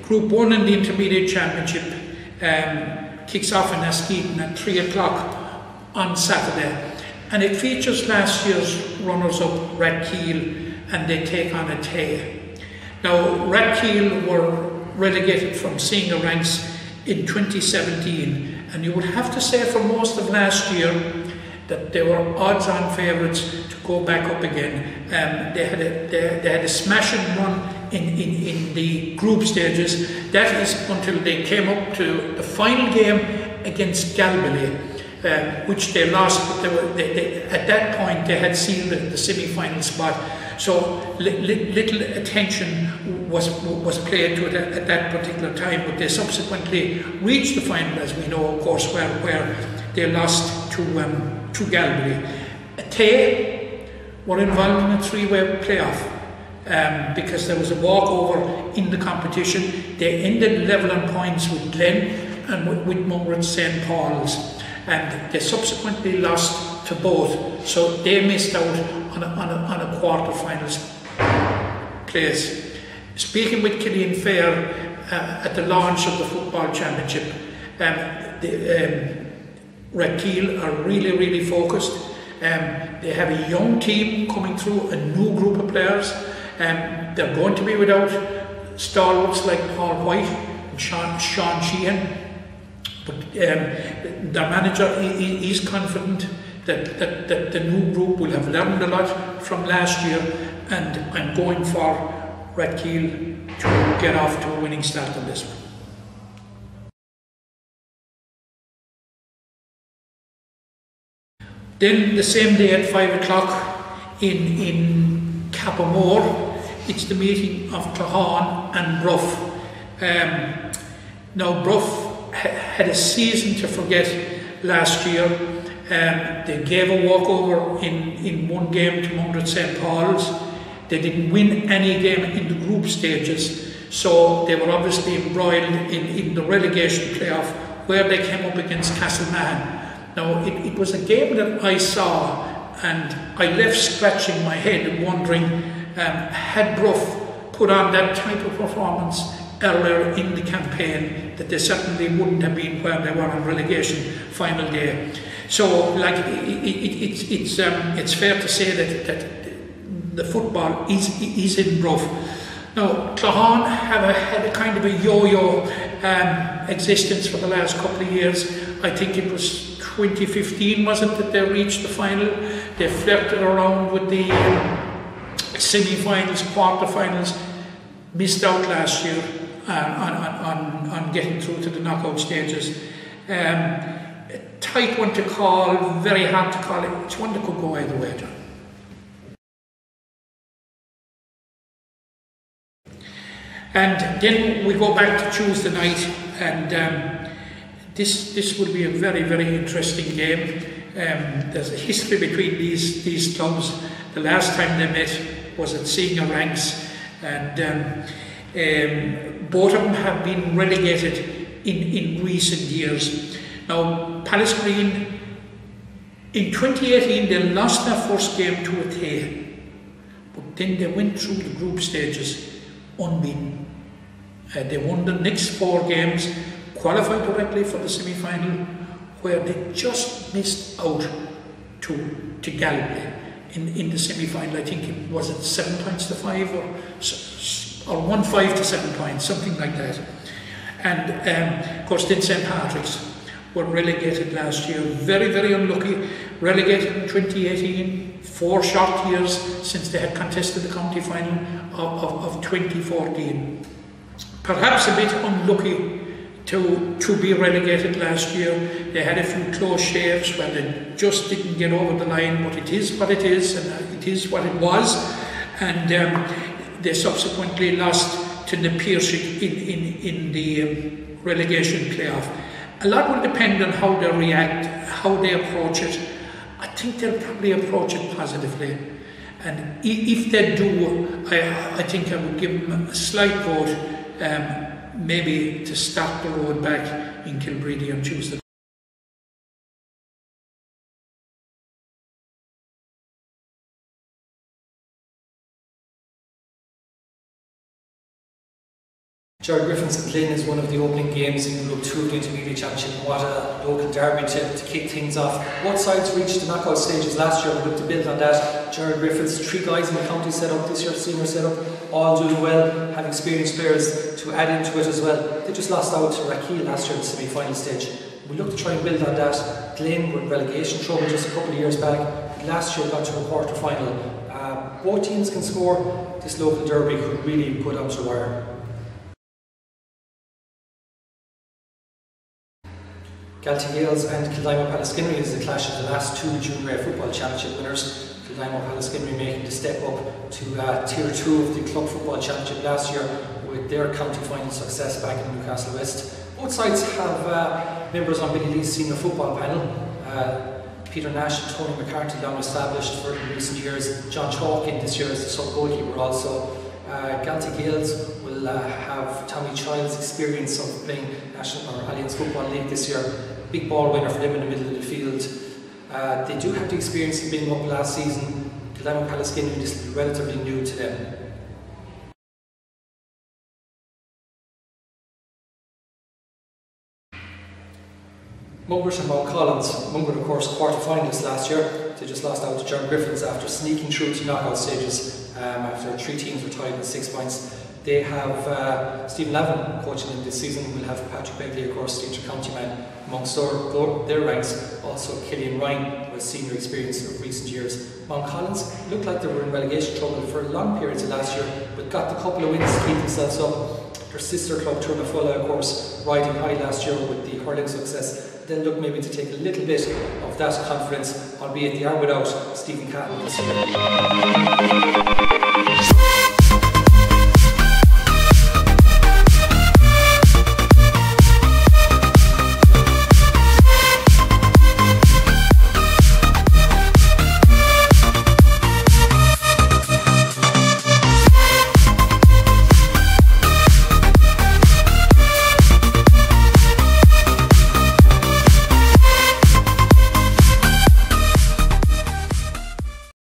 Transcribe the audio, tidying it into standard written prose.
Group 1 in the Intermediate Championship kicks off in Askeaton at 3 o'clock on Saturday, and it features last year's runners-up Rathkeale, and they take on Tay. Now, Rathkeale were relegated from senior ranks in 2017, and you would have to say for most of last year that they were odds-on favourites to go back up again. They had a smashing run in the group stages. That is until they came up to the final game against Galway, which they lost. But at that point they had sealed the semi-final spot. So little attention was paid to it at that particular time. But they subsequently reached the final, as we know, of course, where they lost to Galway. Tay were involved in a three-way playoff. Because there was a walkover in the competition. They ended level on points with Glen and with Mungret St. Paul's, and they subsequently lost to both, so they missed out on a quarter-finals place. Speaking with Killeen Fair at the launch of the football championship, Rathkeale are really focused. They have a young team coming through, a new group of players. They're going to be without stalwarts like Paul White and Sean Sheehan, but their manager is confident that the new group will have learned a lot from last year, and I'm going for Rathkeale to get off to a winning start on this one. Then the same day at 5 o'clock in Capamore, it's the meeting of Claughaun and Bruff. Now Bruff had a season to forget last year. They gave a walkover in one game to Mungret St. Paul's. They didn't win any game in the group stages, so they were obviously embroiled in the relegation playoff where they came up against Castlemahon. Now it was a game that I saw and I left scratching my head and wondering, had Bruff put on that type of performance earlier in the campaign, that they certainly wouldn't have been where they were on relegation final day. So, like, it's fair to say that the football is in Bruff. Now, Claughaun have had a kind of a yo-yo existence for the last couple of years. I think it was 2015, wasn't it, that they reached the final? They flirted around with the semi-finals, quarter-finals, missed out last year on getting through to the knockout stages. A tight one to call, very hard to call. It's one that could go either way, John. And then we go back to Tuesday night, and this will be a very interesting game. There's a history between these clubs. The last time they met was at senior ranks, and both of them have been relegated in recent years. Now, Palace Green, in 2018 they lost their first game to Tay, but then they went through the group stages unbeaten. They won the next 4 games, qualified directly for the semi-final, where they just missed out to Galway in the semi-final. I think it was at 7 points to 5 or 1-5 to 7 points, something like that. And of course then St. Patrick's were relegated last year, very unlucky, relegated in 2018, 4 short years since they had contested the county final of 2014. Perhaps a bit unlucky to be relegated last year. They had a few close shaves where they just didn't get over the line, but it is what it is, and it is what it was. And they subsequently lost to the Piercing in the relegation playoff. A lot will depend on how they react, how they approach it. I think they'll probably approach it positively. And if they do, I think I would give them a slight vote, maybe to start the road back in Kilbredy on Tuesday. Griffins and Glyn is one of the opening games in Group 2 of the Intermediate Championship. What a local derby to kick things off. Both sides reached the knockout stages last year. We look to build on that. Griffins, 3 guys in the county set up this year, senior set up, all doing well, have experienced players to add into it as well. They just lost out to Rakeel last year in the semi-final stage. We look to try and build on that. Glyn were in relegation trouble just a couple of years back. Last year got to a quarter final. Both teams can score. This local derby could really put out the wire. Galtee Gales and Kildimo Pallaskinry is the clash of the last 2 junior football championship winners. Kildimo Pallaskinry making the step up to Tier 2 of the club football championship last year with their county final success back in Newcastle West. Both sides have members on Billy Lee's senior football panel. Peter Nash and Tony McCarthy, long established for in recent years. John Chalkin this year as the sub-goalkeeper also. Galtee Gales will have Tommy Child's experience of playing National or Alliance Football League this year. Big ball winner for them in the middle of the field. They do have the experience of being up last season. Kildimo Pallaskinry, this will be relatively new to them. Mungret and Mount Collins. Mungret, of course, quarter-finalists last year. They just lost out to Griffins after sneaking through to knockout stages after 3 teams were tied with 6 points. They have Stephen Lavin coaching them this season. We'll have Patrick Begley, of course, the inter-county man amongst their ranks. Also Killian Ryan, with senior experience of recent years. Mount Collins looked like they were in relegation trouble for long periods of last year, but got the couple of wins to keep themselves up. Their sister club, Turnafulla, of course, riding high last year with the hurling success. They'll look maybe to take a little bit of that confidence, albeit they are without Stephen Catton this year.